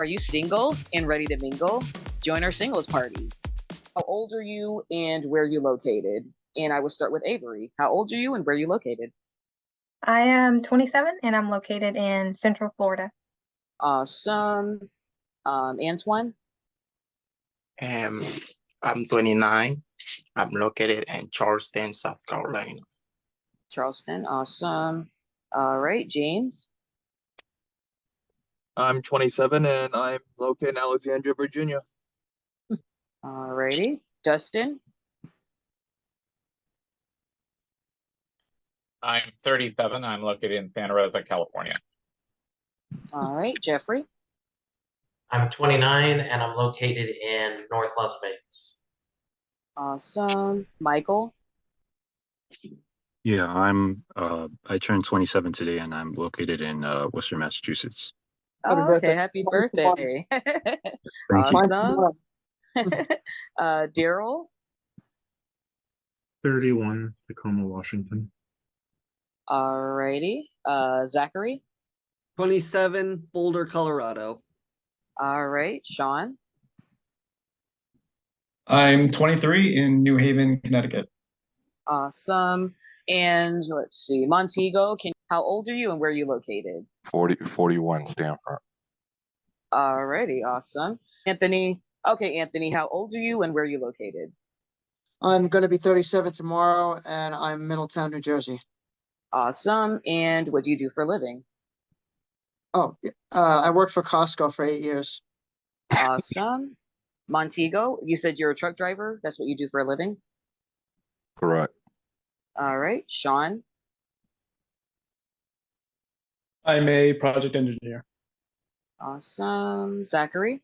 Are you single and ready to mingle? Join our singles party. How old are you and where are you located? And I will start with Avery. How old are you and where are you located? I am 27 and I'm located in Central Florida. Awesome. Antoine, Um, I'm 29. I'm located in Charleston, South Carolina. Charleston. Awesome. All right, James. I'm 27 and I'm located in Alexandria, Virginia. All righty. Dustin. I'm 37. I'm located in Santa Rosa, California. All right, Jeffrey. I'm 29 and I'm located in North Las Vegas. Awesome. Michael. Yeah, I turned 27 today and I'm located in Worcester, Massachusetts. Oh, okay. Happy birthday. Awesome. Daryl. 31, Tacoma, Washington. All righty. Zachary. 27, Boulder, Colorado. All right, Sean. I'm 23 in New Haven, Connecticut. Awesome. And let's see, Montego, how old are you and where are you located? 41, Stanford. All righty, awesome. Anthony. Okay, Anthony, how old are you and where are you located? I'm going to be 37 tomorrow, and I'm Middletown, New Jersey. Awesome. And what do you do for a living? Oh, I worked for Costco for 8 years. Awesome. Montego, you said you're a truck driver. That's what you do for a living? Correct. All right. Sean. I'm a project engineer. Awesome. Zachary.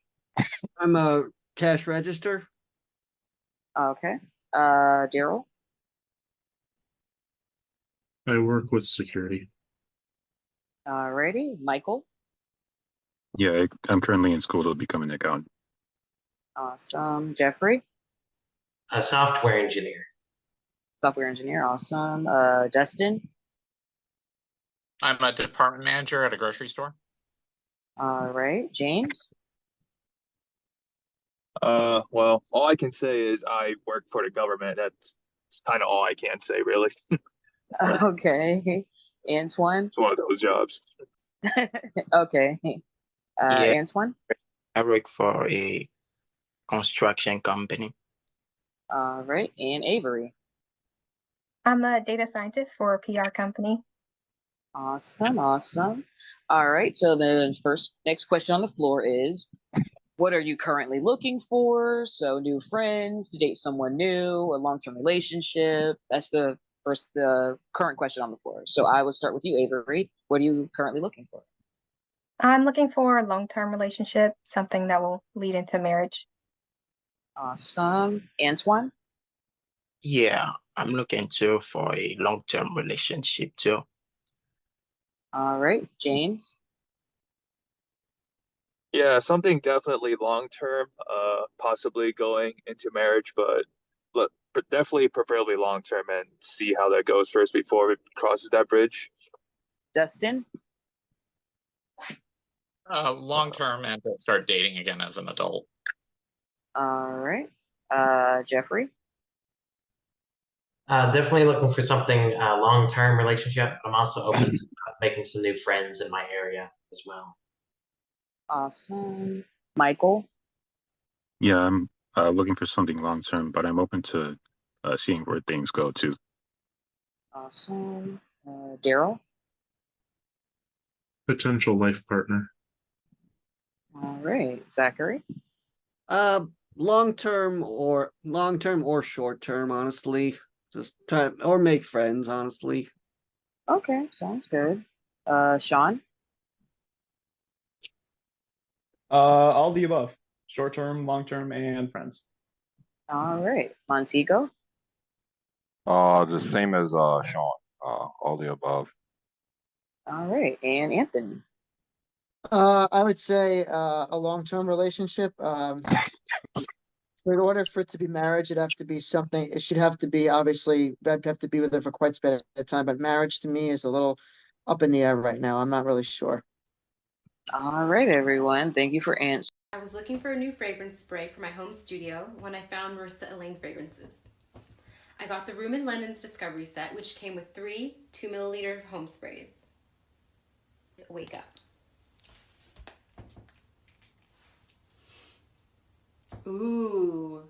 I'm a cash register. Okay. Daryl. I work with security. All righty. Michael. Yeah, I'm currently in school to become an accountant. Awesome. Jeffrey. A software engineer. Software engineer. Awesome. Dustin. I'm a department manager at a grocery store. All right. James. Well, all I can say is I work for the government. That's kind of all I can say, really. Okay. Antoine. It's one of those jobs. Okay. Yeah. Antoine. I work for a construction company. All right. And Avery. I'm a data scientist for a PR company. Awesome. Awesome. All right. So the next question on the floor is, what are you currently looking for? So new friends, to date someone new, a long-term relationship. That's the current question on the floor. So I will start with you, Avery. What are you currently looking for? I'm looking for a long-term relationship, something that will lead into marriage. Awesome. Antoine? Yeah, I'm looking for a long-term relationship too. All right. James? Yeah, something definitely long term, possibly going into marriage, but definitely preferably long term and see how that goes first before it crosses that bridge. Dustin? Long term and start dating again as an adult. All right. Jeffrey? Definitely looking for something long-term relationship. I'm also open to making some new friends in my area as well. Awesome. Michael? Yeah, I'm looking for something long term, but I'm open to seeing where things go too. Awesome. Daryl? Potential life partner. All right. Zachary? Long-term or short-term, honestly. Just try or make friends, honestly. Okay, sounds good. Sean? All the above. Short term, long term, and friends. All right. Montego? The same as Sean. All the above. All right. And Anthony? I would say a long-term relationship. In order for it to be marriage, it'd have to be something. It should have to be obviously. I'd have to be with her for quite a bit of time. But marriage to me is a little up in the air right now. I'm not really sure. All right, everyone. Thank you for answering. I was looking for a new fragrance spray for my home studio when I found Marissa Elaine fragrances. I got the Room and London's Discovery Set, which came with 3 2-milliliter home sprays. Wake Up. Ooh,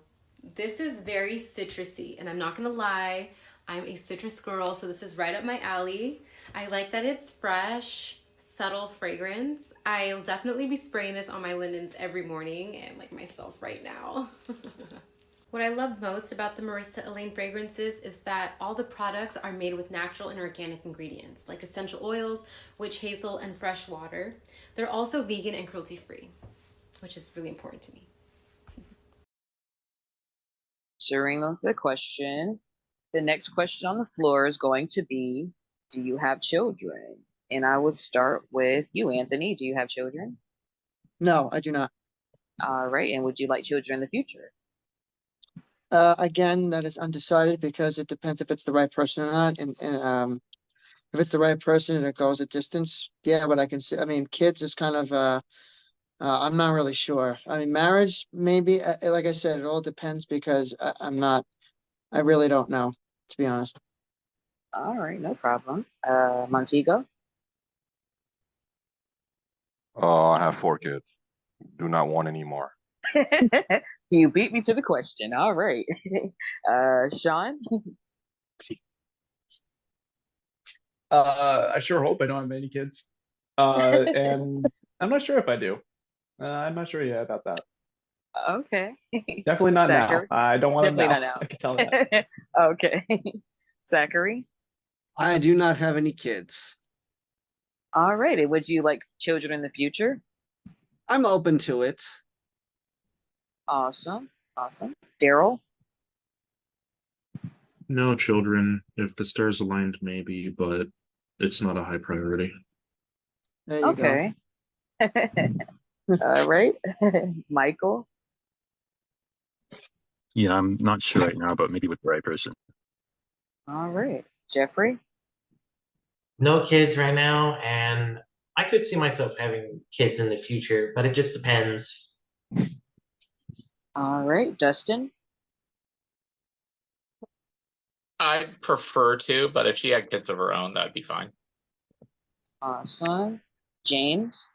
this is very citrusy, and I'm not gonna lie, I'm a citrus girl, so this is right up my alley. I like that it's fresh, subtle fragrance. I'll definitely be spraying this on my linens every morning, and like myself right now. What I love most about the Marissa Elaine fragrances is that all the products are made with natural and organic ingredients, like essential oils, witch hazel, and fresh water. They're also vegan and cruelty-free, which is really important to me. Answering the question. The next question on the floor is going to be, do you have children? And I will start with you, Anthony. Do you have children? No, I do not. All right. And would you like children in the future? Again, that is undecided because it depends if it's the right person or not. And if it's the right person and it goes a distance, yeah, but I can see, I mean, kids is kind of, I'm not really sure. I mean, marriage, maybe, like I said, it all depends because I really don't know, to be honest. All right, no problem. Montego? I have 4 kids. Do not want any more. You beat me to the question. All right. Sean? I sure hope I don't have any kids. And I'm not sure if I do. I'm not sure yet about that. Okay. Definitely not now. Zachary? I don't want them Definitely now. not I can tell that. now. Okay. Zachary? I do not have any kids. All righty. Would you like children in the future? I'm open to it. Awesome. Awesome. Daryl? No children. If the stars aligned, maybe, but it's not a high priority. There you go. Okay. All right. Michael? Yeah, I'm not sure right now, but maybe with the right person. All right. Jeffrey? No kids right now, and I could see myself having kids in the future, but it just depends. All right. Dustin? I'd prefer to, but if she had kids of her own, that'd be fine. Awesome. James?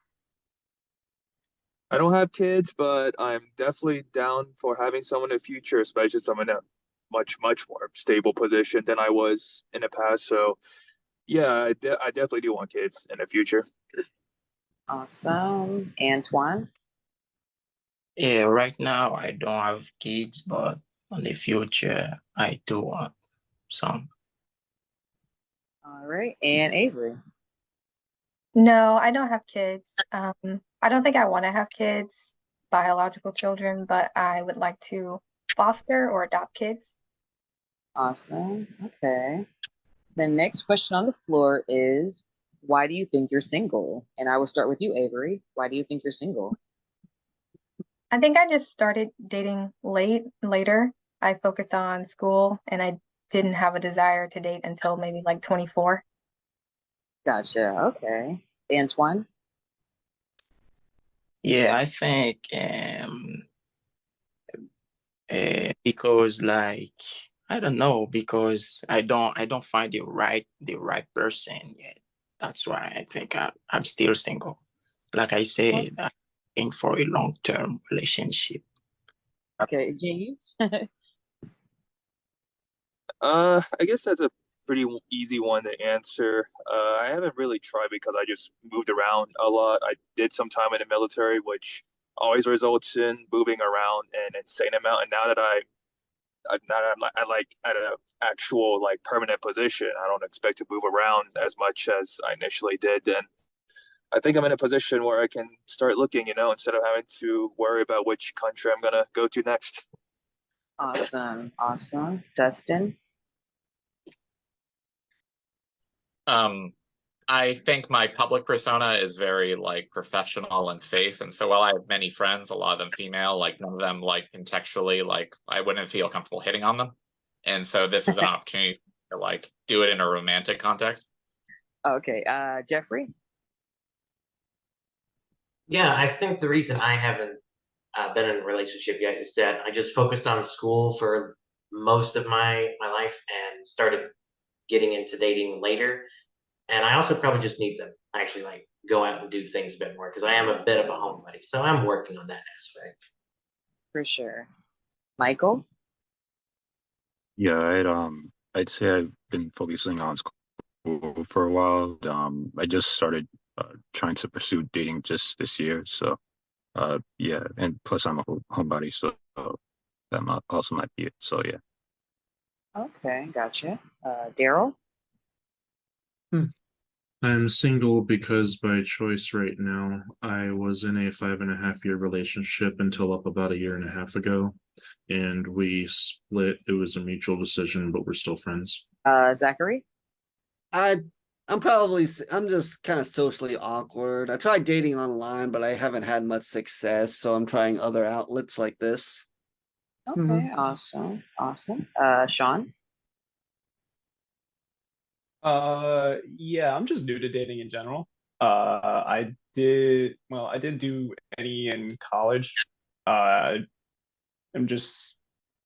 I don't have kids, but I'm definitely down for having someone in the future, especially someone in a much, much more stable position than I was in the past. So, yeah, I definitely do want kids in the future. Awesome. Antoine? Yeah, right now I don't have kids, but in the future I do want some. All right. And Avery? No, I don't have kids. I don't think I want to have kids, biological children, but I would like to foster or adopt kids. Awesome. Okay. The next question on the floor is, why do you think you're single? And I will start with you, Avery. Why do you think you're single? I think I just started dating later. I focused on school and I didn't have a desire to date until maybe like 24. Gotcha. Okay. Antoine? Yeah, I think because like I don't know, because I don't find the right person yet. That's why I think I'm still single. Like I said, I'm looking for a long-term relationship. Okay. James? I guess that's a pretty easy one to answer. I haven't really tried because I just moved around a lot. I did some time in the military, which always results in moving around an insane amount. And now that I like at an actual like permanent position, I don't expect to move around as much as I initially did. And I think I'm in a position where I can start looking, instead of having to worry about which country I'm gonna go to next. Awesome. Awesome. Dustin? I think my public persona is very like professional and safe. And so while I have many friends, a lot of them female, like none of them like contextually, like I wouldn't feel comfortable hitting on them. And so this is an opportunity to like do it in a romantic context. Okay. Jeffrey? Yeah, I think the reason I haven't been in a relationship yet is that I just focused on school for most of my life and started getting into dating later. And I also probably just need to actually like go out and do things a bit more because I am a bit of a homebody. So I'm working on that aspect. For sure. Michael? Yeah, I'd say I've been focusing on school for a while. I just started trying to pursue dating just this year. So yeah, and plus I'm a homebody, so that might, also might be it. So yeah. Okay, gotcha. Daryl? I'm single because by choice right now. I was in a 5.5 year relationship until up about a year and a half ago, and we split. It was a mutual decision, but we're still friends. Zachary? I I'm just kind of socially awkward. I tried dating online, but I haven't had much success, so I'm trying other outlets like this. Okay, awesome. Awesome. Sean? Yeah, I'm just new to dating in general. I did do any in college. Uh, I'm just,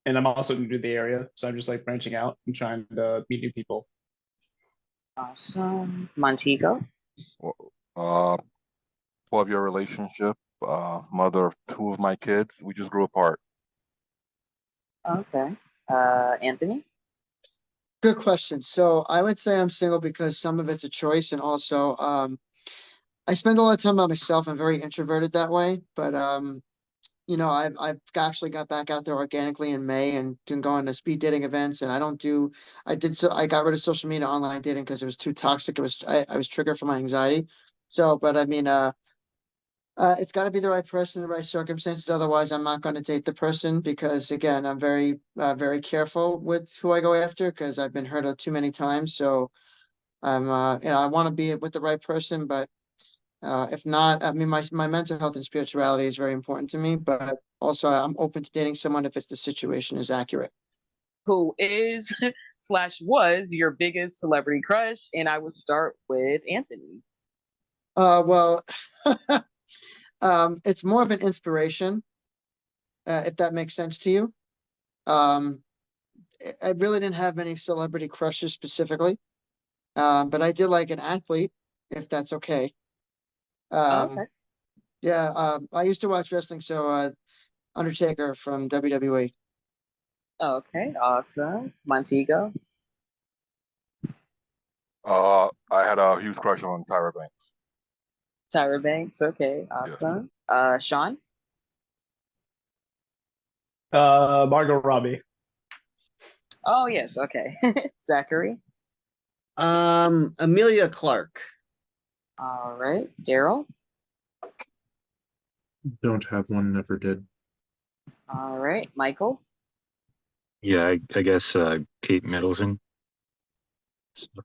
and I'm also new to the area, so I'm just like branching out and trying to meet new people. Awesome. Montego? Well, Uh, 12-year relationship, mother of two of my kids. We just grew apart. Okay. Anthony? Good question. So I would say I'm single because some of it's a choice, and also I spend a lot of time by myself. I'm very introverted that way, but I've actually got back out there organically in May and can go on to speed dating events. And I got rid of social media online dating because it was too toxic. I was triggered for my anxiety. So, but I mean, it's got to be the right person, the right circumstances. Otherwise, I'm not going to date the person because, again, I'm very careful with who I go after because I've been hurt too many times. So I want to be with the right person, but if not, I mean, my mental health and spirituality is very important to me, but also I'm open to dating someone if the situation is accurate. Who is slash was your biggest celebrity crush? And I will start with Anthony. Well, it's more of an inspiration, if that makes sense to you. Um, I really didn't have many celebrity crushes specifically, but I did like an athlete, if that's okay. Okay. Yeah, I used to watch wrestling, so Undertaker from WWE. Okay, awesome. Montego. I had a huge crush on Tyra Banks. Tyra Banks. Okay, Yes. awesome. Sean. Margot Robbie. Oh yes, okay. Zachary. Amelia Clark. All right. Daryl. Don't have one, never did. All right. Michael. Yeah, I guess Kate Middleton.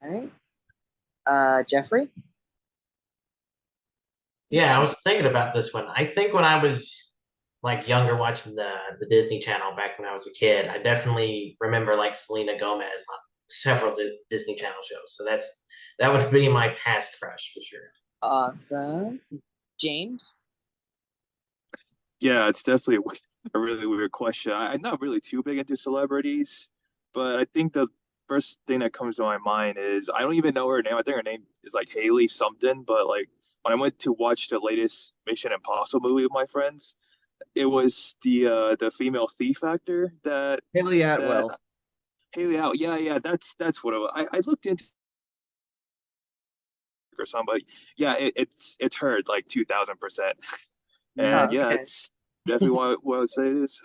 All right. Jeffrey. Yeah, I was thinking about this one. I think when I was like younger watching the Disney Channel back when I was a kid, I definitely remember like Selena Gomez on several Disney Channel shows. So that would be my past crush for sure. Awesome. James. Yeah, it's definitely a really weird question. I'm not really too big into celebrities, but I think the first thing that comes to my mind is I don't even know her name. I think her name is like Haley something, but like when I went to watch the latest Mission Impossible movie with my friends, it was the female thief actor Haley that Atwell. Haley out. Yeah, yeah, that's what it was. I looked into or something, but yeah, it's her like 2000%. And Oh, yeah, okay. it's definitely what I would say it is.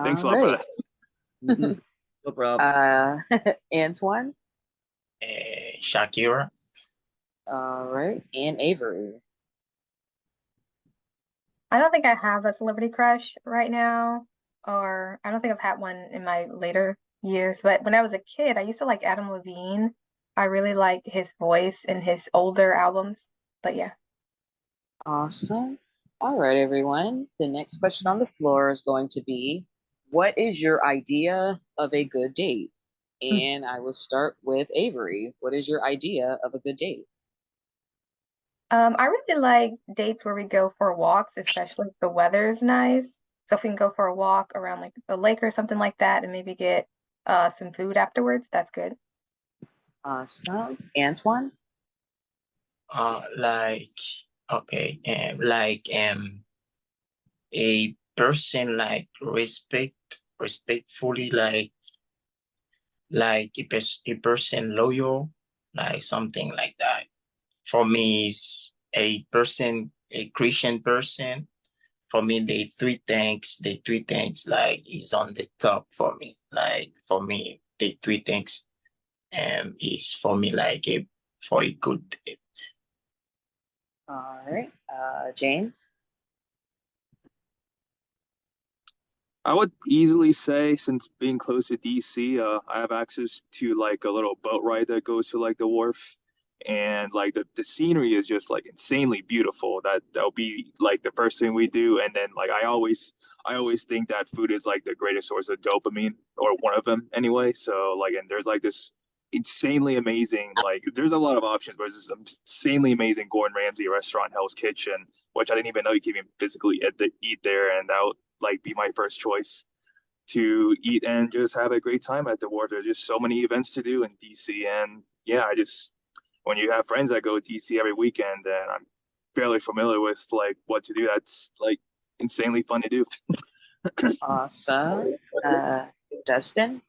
Thanks a All lot for right. that. No problem. Antoine. Shakira. All right. And Avery. I don't think I have a celebrity crush right now, or I don't think I've had one in my later years. But when I was a kid, I used to like Adam Levine. I really like his voice in his older albums. But yeah. Awesome. All right, everyone. The next question on the floor is going to be, what is your idea of a good date? And I will start with Avery. What is your idea of a good date? I really like dates where we go for walks, especially if the weather is nice. So if we can go for a walk around like the lake or something like that and maybe get some food afterwards, that's good. Awesome. Antoine? Like okay, a person like respectfully like a person loyal, like something like that. For me, is a person, a Christian person. For me, the three things like is on the top for me. Like for me, the three things is for me like a for a good date. All right. James? I would easily say, since being close to DC, I have access to like a little boat ride that goes to like the wharf, and like the scenery is just like insanely beautiful. That'll be like the first thing we do, and then like I always think that food is like the greatest source of dopamine, or one of them anyway. So like, and there's like this insanely amazing, like there's a lot of options, but there's this insanely amazing Gordon Ramsay restaurant, Hell's Kitchen, which I didn't even know you could even physically eat there, and that would like be my first choice to eat and just have a great time at the wharf. There's just so many events to do in DC, and yeah, I just when you have friends that go to DC every weekend, and I'm fairly familiar with like what to do. That's like insanely fun to do. Awesome. Dustin?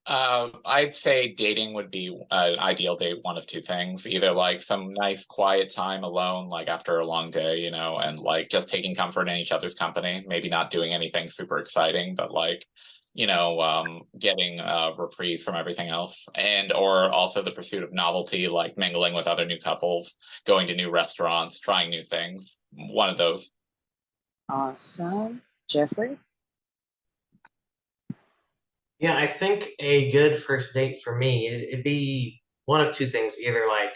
I'd say dating would be an ideal date, one of two things. Either like some nice quiet time alone, like after a long day, and like just taking comfort in each other's company, maybe not doing anything super exciting, but like, getting a reprieve from everything else. And or also the pursuit of novelty, like mingling with other new couples, going to new restaurants, trying new things. One of those. Awesome. Jeffrey? Yeah, I think a good first date for me, it'd be one of two things, either like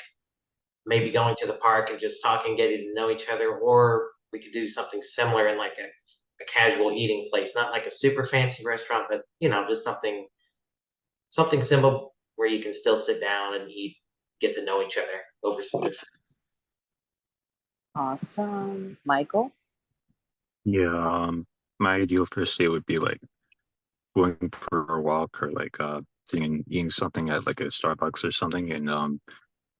maybe going to the park and just talking, getting to know each other, or we could do something similar in like a casual eating place, not like a super fancy restaurant, but just something simple where you can still sit down and eat, get to know each other over some good food. Awesome. Michael? Yeah, my ideal first date would be like going for a walk or like eating something at like a Starbucks or something. And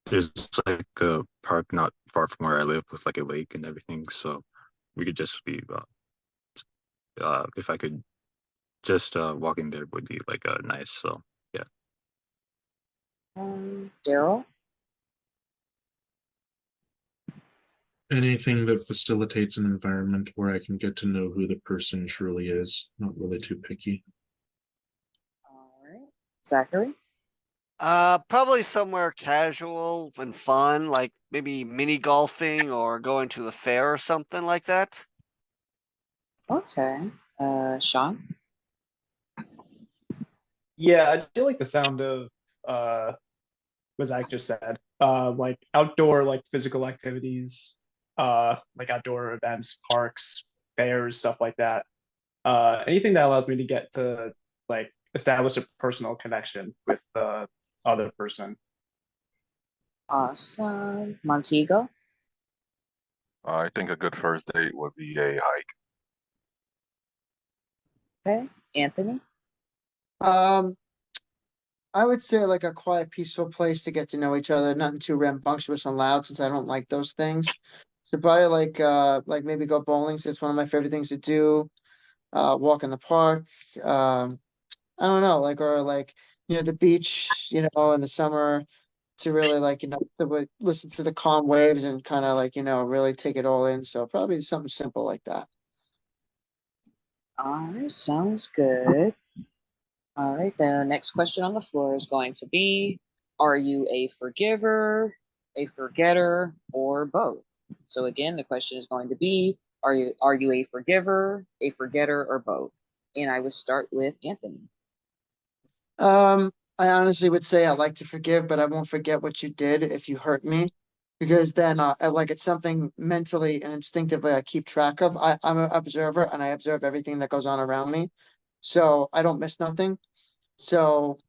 there's like a park not far from where I live with like a lake and everything. So we could just be if I could just walking there would be like nice. So yeah. Daryl? Anything that facilitates an environment where I can get to know who the person truly is, not really too picky. All right. Zachary? Probably somewhere casual and fun, like maybe mini golfing or going to the fair or something like that. Okay. Sean? Yeah, I do like the sound of what Zach just said. Like outdoor, like physical activities, like outdoor events, parks, fairs, stuff like that. Anything that allows me to get to like establish a personal connection with the other person. Awesome. Montego? I think a good first date would be a hike. Okay. Anthony? Um, I would say like a quiet, peaceful place to get to know each other, nothing too rambunctious and loud since I don't like those things. So probably like maybe go bowling since it's one of my favorite things to do. Walk in the park. I don't know, like or like the beach, in the summer to really like listen to the calm waves and kind of like really take it all in. So probably something simple like that. All right. Sounds good. All right. The next question on the floor is going to be, are you a forgiver, a forgetter, or both? So again, the question is going to be, are you a forgiver, a forgetter, or both? And I would start with Anthony. I honestly would say I like to forgive, but I won't forget what you did if you hurt me, because then like it's something mentally and instinctively I keep track of. I'm an observer and I observe everything that goes on around me, so I don't miss nothing. So,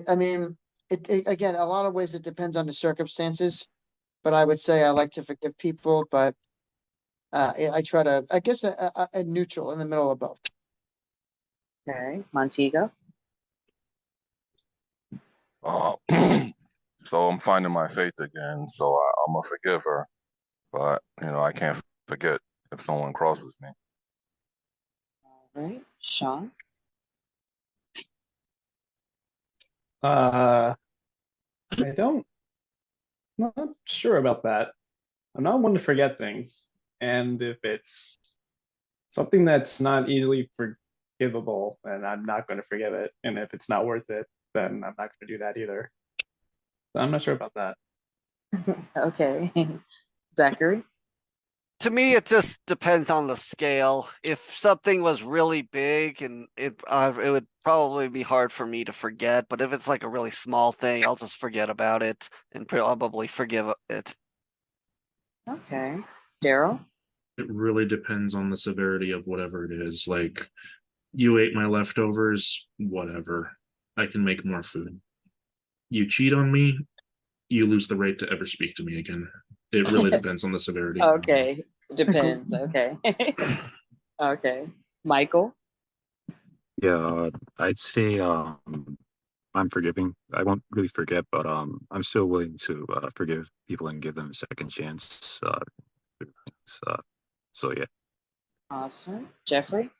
I mean, again, a lot of ways it depends on the circumstances. but I would say I like to forgive people, but I try to, I guess, a neutral in the middle of both. Okay, Montego. Uh, so I'm finding my faith again. So I'm a forgiver, but I can't forget if someone crosses me. All right, Sean. I don't, not sure about that. I'm not one to forget things, and if it's something that's not easily forgivable, then I'm not going to forgive it. And if it's not worth it, then I'm not going to do that either. So I'm not sure about that. Okay, Zachary. To me, it just depends on the scale. If something was really big, and it would probably be hard for me to forget. But if it's like a really small thing, I'll just forget about it and probably forgive it. Okay, Daryl. It really depends on the severity of whatever it is. Like, you ate my leftovers, whatever. I can make more food. You cheat on me, you lose the right to ever speak to me again. It really depends on the severity. Okay, depends. Okay. Okay, Michael. Yeah, I'd say I'm forgiving. I won't really forget, but I'm still willing to forgive people and give them a second chance. Uh, so yeah. Awesome, Jeffrey.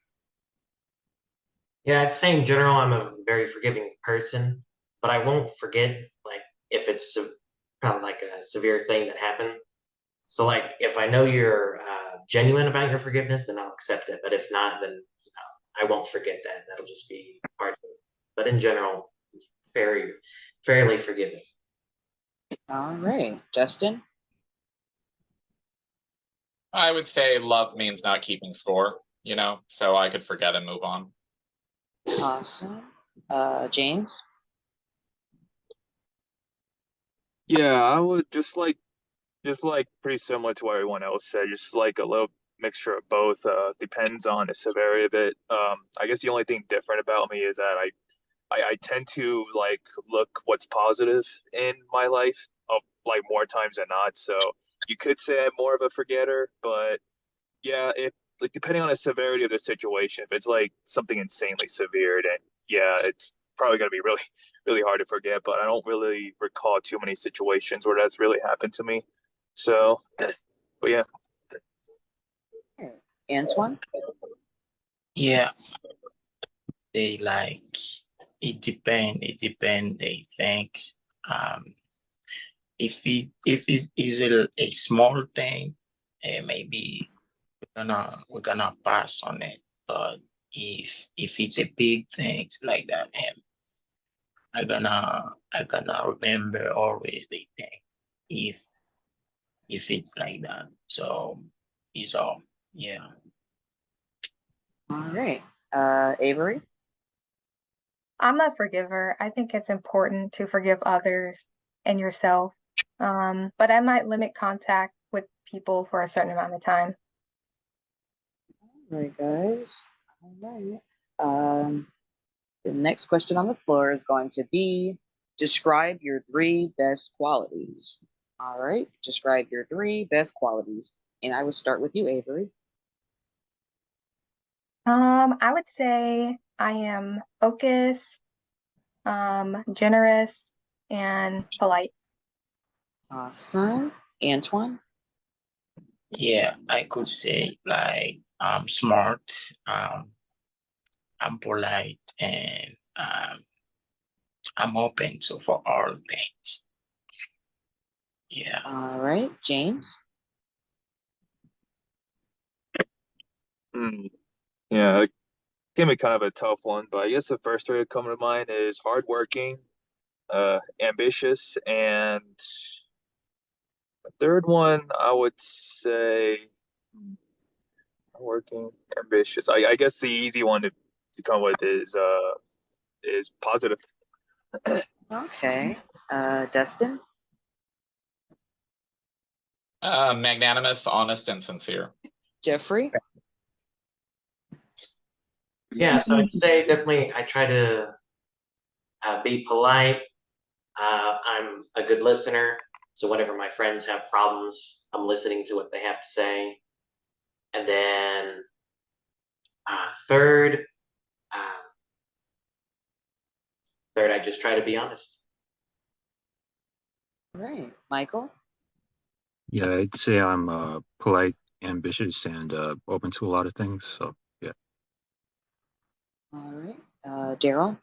Yeah, I'd say in general, I'm a very forgiving person, but I won't forget like if it's kind of like a severe thing that happened. So like if I know you're genuine about your forgiveness, then I'll accept it. But if not, then I won't forget that. That'll just be part of it. But in general, very fairly forgiving. All right, Justin. I would say love means not keeping score, so I could forget and move on. Awesome. James. Yeah, I would just like pretty similar to what everyone else said, just like a little mixture of both. Depends on the severity of it. I guess the only thing different about me is that I tend to like look what's positive in my life like more times than not. So you could say I'm more of a forgetter, but yeah, if like depending on the severity of the situation, if it's like something insanely severe, then yeah, it's probably gonna be really, really hard to forget. But I don't really recall too many situations where that's really happened to me. So, but yeah. Antoine. Yeah, they like it depend. It depend. They think um if it is a small thing, maybe we're gonna pass on it. But if it's a big thing like that, I gonna remember always the thing if if it's like that. So it's all yeah. All right. Avery. I'm a forgiver. I think it's important to forgive others and yourself. But I might limit contact with people for a certain amount of time. All right, guys. All right. The next question on the floor is going to be describe your three best qualities. All right. Describe your three best qualities. And I will start with you, Avery. I would say I am focused, generous, and polite. Awesome. Antoine. Yeah, I could say like I'm smart, I'm polite, and I'm open to for all things. Yeah. All right. James. Hmm. Yeah, it gave me kind of a tough one, but I guess the first three that come to mind is hardworking, ambitious, and the third one I would say hardworking, ambitious. I guess the easy one to come with is positive. Okay. Dustin. Magnanimous, honest, and sincere. Jeffrey. Yeah, so I'd say definitely I try to be polite. I'm a good listener, So whenever my friends have problems, I'm listening to what they have to say. And then third, uh, I just try to be honest. All right, Michael. Yeah, I'd say I'm polite, ambitious, and open to a lot of things. So yeah. All right, Daryl.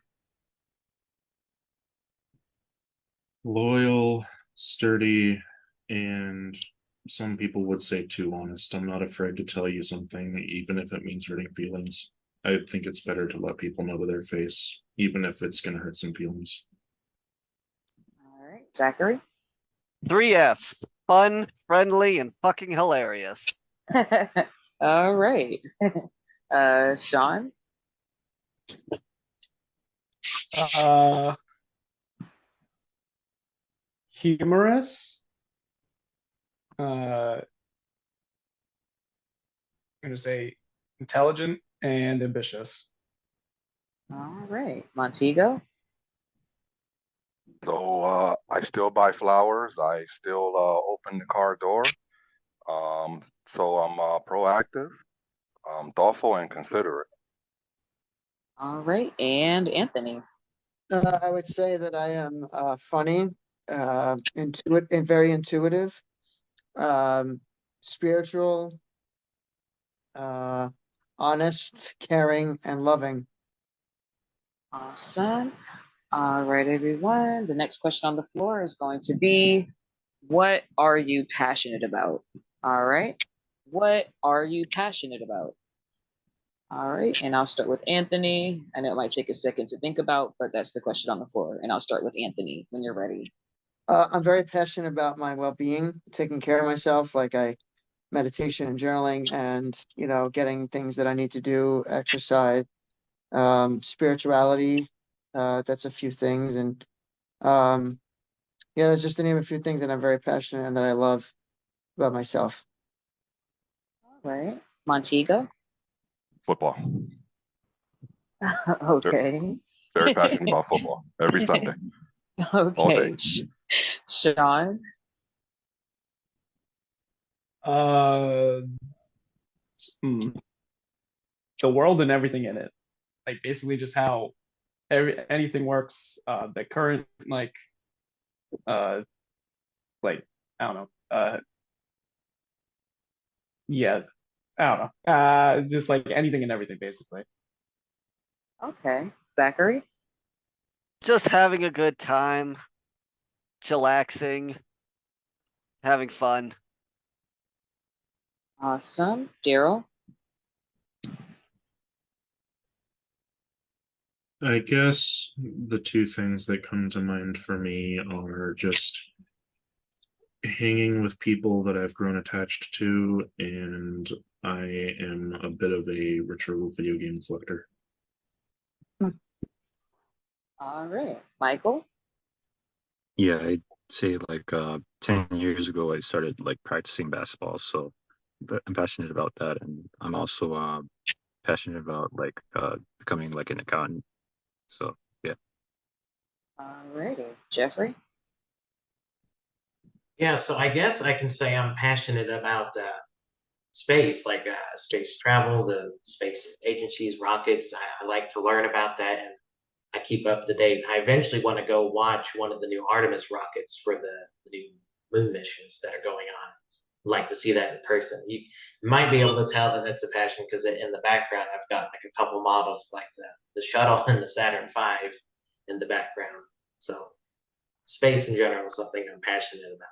Loyal, sturdy, and some people would say too honest. I'm not afraid to tell you something, even if it means hurting feelings. I think it's better to let people know to their face, even if it's going to hurt some feelings. All right, Zachary. 3 Fs. Fun, friendly, and fucking hilarious. All right. Sean. Uh, humorous. I'm gonna say intelligent and ambitious. All right, Montego. So I still buy flowers. I still open the car door. So I'm proactive, thoughtful, and considerate. All right, and Anthony. I would say that I am funny, and very intuitive, um, spiritual, uh, honest, caring, and loving. Awesome. All right, everyone. The next question on the floor is going to be, what are you passionate about? All right. What are you passionate about? All right. And I'll start with Anthony. I know it might take a second to think about, but that's the question on the floor. And I'll start with Anthony when you're ready. I'm very passionate about my well-being, taking care of myself, like I meditation and journaling, and getting things that I need to do, exercise, spirituality. That's a few things, and um, yeah, that's just to name a few things that I'm very passionate and that I love about myself. All right. Montego. Football. Okay. Very passionate about football every Sunday. All Okay. day. Sean. Uh, the world and everything in it. Like basically just how anything works. The current uh like I don't know. Yeah, I don't know. Just like anything and everything basically. Okay. Zachary. Just having a good time, chillaxing, having fun. Awesome. Daryl. I guess the two things that come to mind for me are just hanging with people that I've grown attached to, and I am a bit of a retro video game collector. All right. Michael. Yeah, I'd say like 10 years ago I started like practicing basketball, so but I'm passionate about that, and I'm also passionate about like becoming like an accountant. So yeah. All righty. Jeffrey. Yeah, so I guess I can say I'm passionate about space, like space travel, the space agencies, rockets. I like to learn about that, and I keep up to date. I eventually want to go watch one of the new Artemis rockets for the new moon missions that are going on. I'd like to see that in person. You might be able to tell that that's a passion because in the background I've got like a couple models like the shuttle and the Saturn V in the background. So space in general is something I'm passionate about.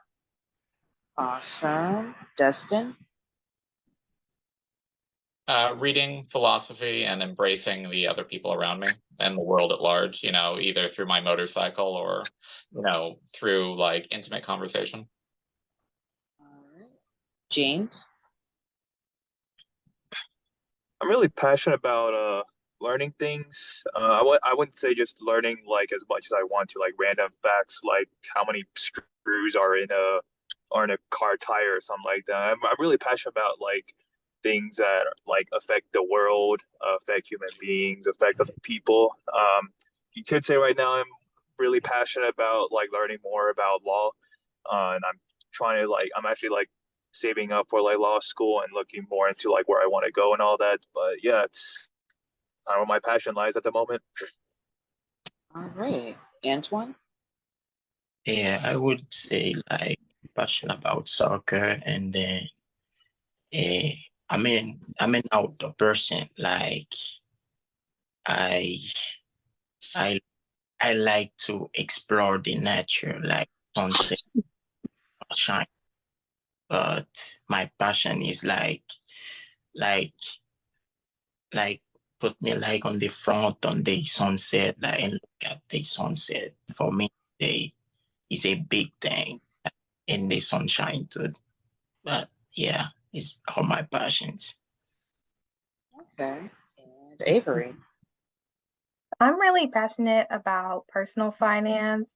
Awesome. Dustin. Reading philosophy and embracing the other people around me and the world at large, either through my motorcycle or, through like intimate conversation. All right. James. I'm really passionate about learning things. I wouldn't say just learning like as much as I want to, like random facts, like how many screws are in a car tire or something like that. I'm really passionate about like things that like affect the world, affect human beings, affect other people. You could say right now I'm really passionate about like learning more about law. and I'm actually like saving up for like law school and looking more into like where I want to go and all that. But yeah, it's kind of where my passion lies at the moment. All right, Antoine. Yeah, I would say like passionate about soccer, and then eh, I'm an outdoor person. Like I I I like to explore the nature, like sunset, sunshine. But my passion is like like put me like on the front on the sunset, like and look at the sunset. For me, they is a big thing in the sunshine too. But yeah, it's all my passions. Okay, and Avery. I'm really passionate about personal finance.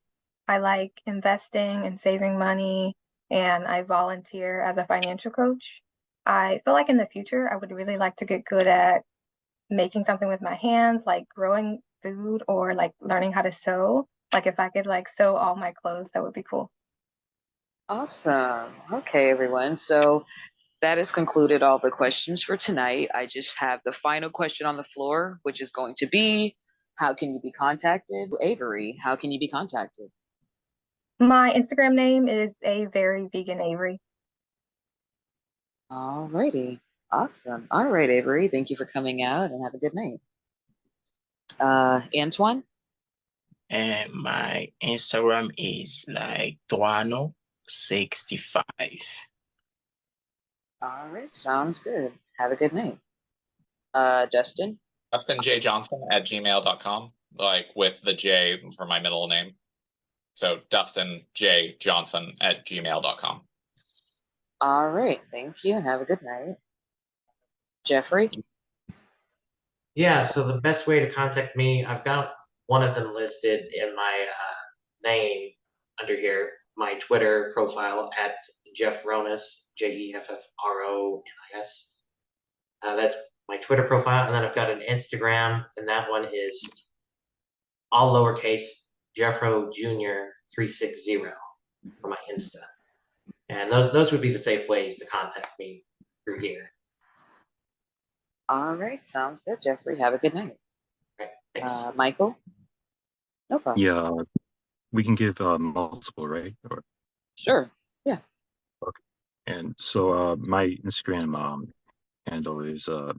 I like investing and saving money, and I volunteer as a financial coach. I feel like in the future, I would really like to get good at making something with my hands, like growing food or like learning how to sew. Like if I could like sew all my clothes, that would be cool. Awesome. Okay, everyone. So that has concluded all the questions for tonight. I just have the final question on the floor, which is going to be, how can you be contacted? Avery, how can you be contacted? My Instagram name is a very vegan Avery. All righty. Awesome. All right, Avery. Thank you for coming out and have a good night. Antoine? And my Instagram is like Tuano65. All right. Sounds good. Have a good night. Justin? Dustin J. Johnson at gmail.com, like with the J for my middle name. So Dustin J. Johnson at gmail.com. All right. Thank you and have a good night. Jeffrey? Yeah, so the best way to contact me, I've got one of them listed in my name under here, my Twitter profile at Jeff Ronis, JEFFRONIS. That's my Twitter profile, and then I've got an Instagram, and that one is all lowercase Jeffro Jr. 360 for my Insta. And those would be the safe ways to contact me through here. All right. Sounds good, Jeffrey. Have a good night. Thanks. Michael? No problem. Yeah, we can give multiple, right? Or Sure. Yeah. okay. And so my Instagram handle is all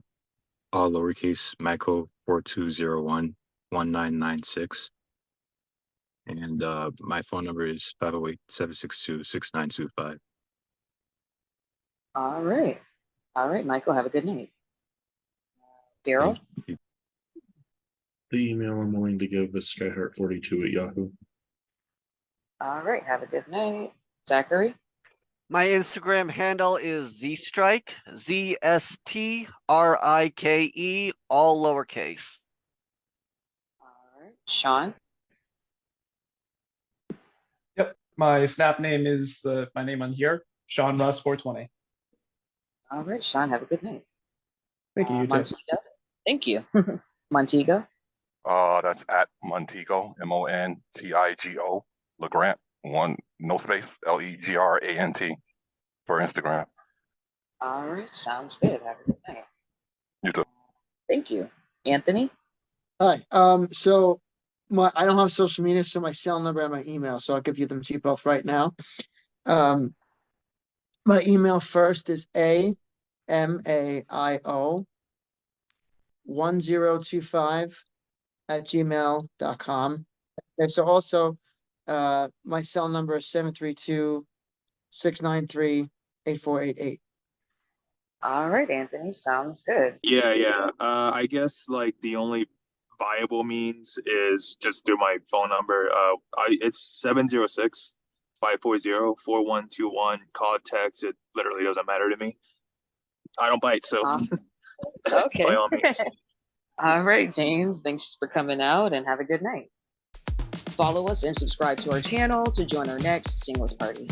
lowercase Michael 42011996. And my phone number is 508-762-6925. All right. All right, Michael. Have a good night. Daryl? The email I'm willing to give is skyheart42 at Yahoo. All right. Have a good night. Zachary? My Instagram handle is zstrike, ZSTRIKE, all lowercase. All right. Sean? Yep. My Snap name is my name on here, Sean Russ 420. All right, Sean. Have a good night. Thank you. You too. Montego? Thank you. Montego? That's at Montego, Montigo, LeGrant, one no space, LEGRANT for Instagram. All right. Sounds good. Have a good night. You too. Thank you. Anthony? Hi. So I don't have social media, so my cell number and my email. So I'll give you them to you both right now. My email first is AMAIO1025@gmail.com. And so also my cell number is 732-693-8488. All right, Anthony. Sounds good. Yeah. I guess like the only viable means is just through my phone number. It's 706-540-4121. Call, text, it literally doesn't matter to me. I don't bite, so Okay. by all means. All right, James. Thanks for coming out and have a good night. Follow us and subscribe to our channel to join our next singles party.